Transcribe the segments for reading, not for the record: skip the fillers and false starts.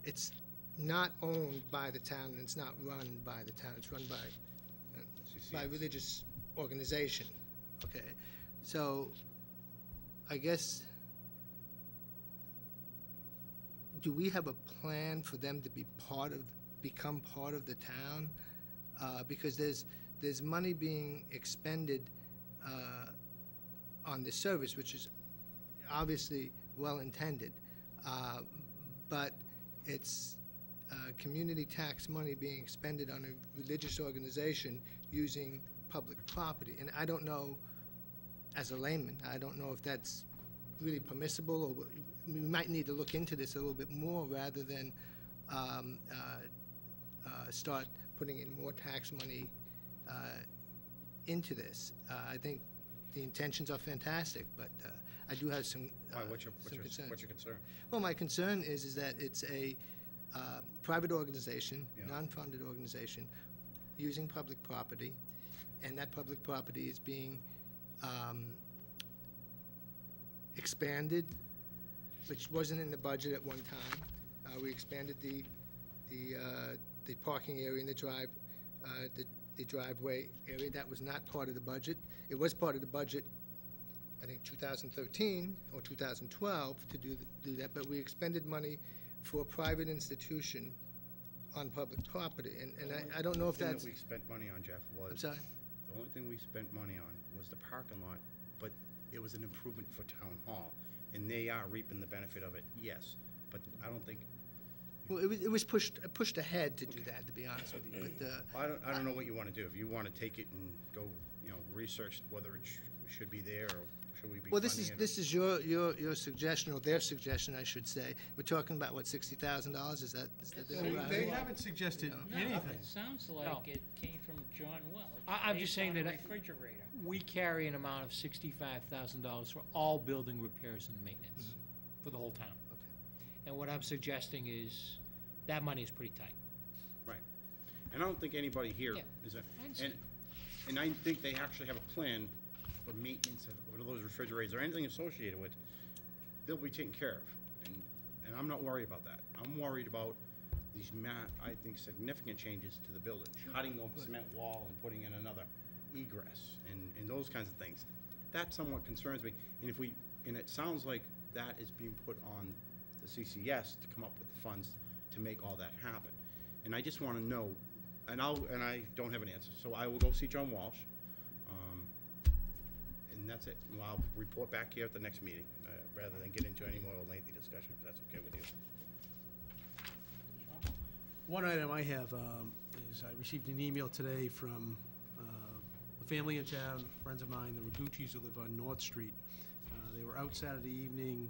it's not owned by the town, and it's not run by the town. It's run by religious organization, okay? So, I guess, do we have a plan for them to become part of the town? Because there's money being expended on the service, which is obviously well-intended, but it's community tax money being expended on a religious organization using public property. And I don't know, as a layman, I don't know if that's really permissible, or we might need to look into this a little bit more rather than start putting in more tax money into this. I think the intentions are fantastic, but I do have some concerns. What's your concern? Well, my concern is that it's a private organization, non-funded organization, using public property, and that public property is being expanded, which wasn't in the budget at one time. We expanded the parking area in the driveway area. That was not part of the budget. It was part of the budget, I think, 2013 or 2012 to do that, but we expended money for a private institution on public property, and I don't know if that's... The only thing that we spent money on, Jeff, was... I'm sorry? The only thing we spent money on was the parking lot, but it was an improvement for Town Hall, and they are reaping the benefit of it, yes, but I don't think... Well, it was pushed ahead to do that, to be honest with you, but... I don't know what you want to do. If you want to take it and go, research whether it should be there, or should we be Well, funding it? this is your suggestion, or their suggestion, I should say. We're talking about, what, $60,000? Is that right? They haven't suggested anything. It sounds like it came from John Welch. I'm just saying based that on a refrigerator. we carry an amount of $65,000 for all building repairs and maintenance for the whole town. Okay. And what I'm suggesting is that money is pretty tight. Right. And I don't think anybody here Yeah, is a... I understand. And I think they actually have a plan for maintenance of those refrigerators or anything associated with, they'll be taken care of. And I'm not worried about that. I'm worried about these, I think, significant changes to the building. Cutting the cement wall and putting in another egress and those kinds of things. That somewhat concerns me. And it sounds like that is being put on the CCS to come up with the funds to make all that happen. And I just want to know, and I don't have an answer, so I will go see John Walsh, and that's it. Well, I'll report back here at the next meeting, rather than get into any more lengthy discussion, if that's okay with you. One item I have is I received an email today from a family in town, friends of mine, the Ragucci's who live on North Street. They were out Saturday evening.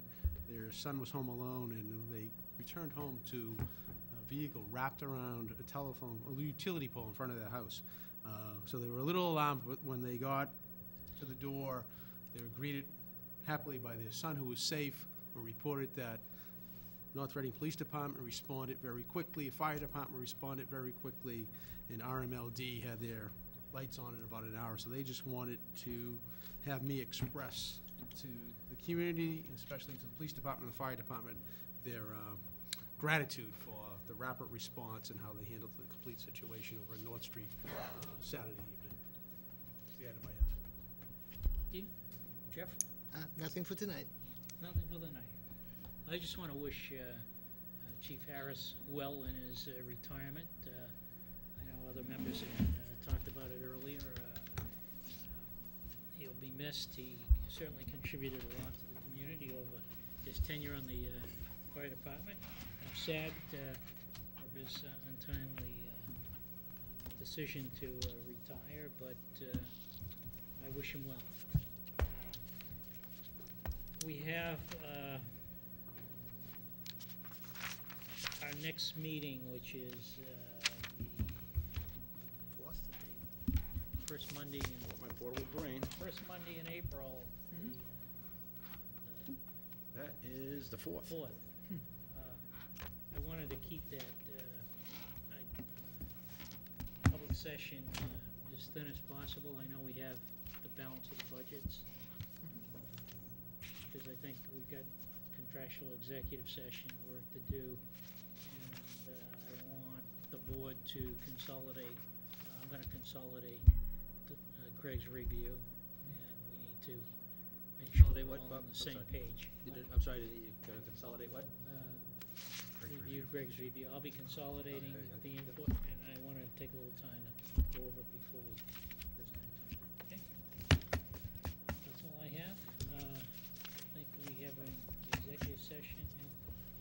Their son was home alone, and they returned home to a vehicle wrapped around a utility pole in front of their house. So they were a little alarmed, but when they got to the door, they were greeted happily by their son, who was safe, who reported that North Reading Police Department responded very quickly, Fire Department responded very quickly, and RMLD had their lights on in about an hour. So they just wanted to have me express to the community, especially to the Police Department and the Fire Department, their gratitude for the rapid response and how they handled the complete situation over at North Street Saturday evening. That's the item I have. Steve? Jeff? Nothing for tonight. Nothing for the night. I just want to wish Chief Harris well in his retirement. I know other members have talked about it earlier. He'll be missed. He certainly contributed a lot to the community over his tenure on the fire department. I'm sad of his untimely decision to retire, but I wish him well. We have our next meeting, which is the first Monday in My portable brain. in April. That is the 4th. Fourth. I wanted to keep that public session as thin as possible. I know we have the balance of the budgets, because I think we've got contractual executive session work to do, and to consolidate, I'm gonna consolidate Greg's review, and we need to make sure Consolidate we're what, all Bob? on the I'm same sorry. page. I'm sorry, you're gonna consolidate what? Review Greg's review. I'll be consolidating Okay. the input, and I wanna take a little time to go over it before we present it. Okay? That's all I have. I think we have an executive session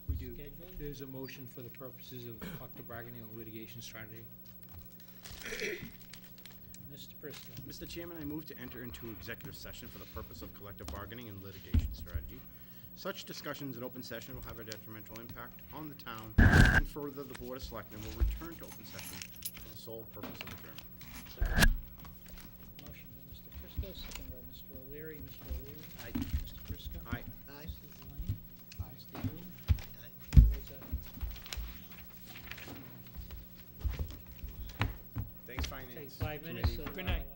We do. scheduled. There's a motion for the purposes of collective bargaining and litigation strategy. Mr. Prisco. Mr. Chairman, I move to enter into executive session for the purpose of collective bargaining and litigation strategy. Such discussions in open session will have a detrimental impact on the town, and further, the Board of Selectmen will return to open session for the sole purpose of adjournment. Motion by Mr. Prisco, second by Mr. O'Leary. Mr. O'Leary. Aye. Mr. Prisco. Aye. Aye. Mrs. Lane. Aye. Mr. Yule. Aye. Votes aye. Thanks, Finance. Take 5 minutes. Committee. so, Good night.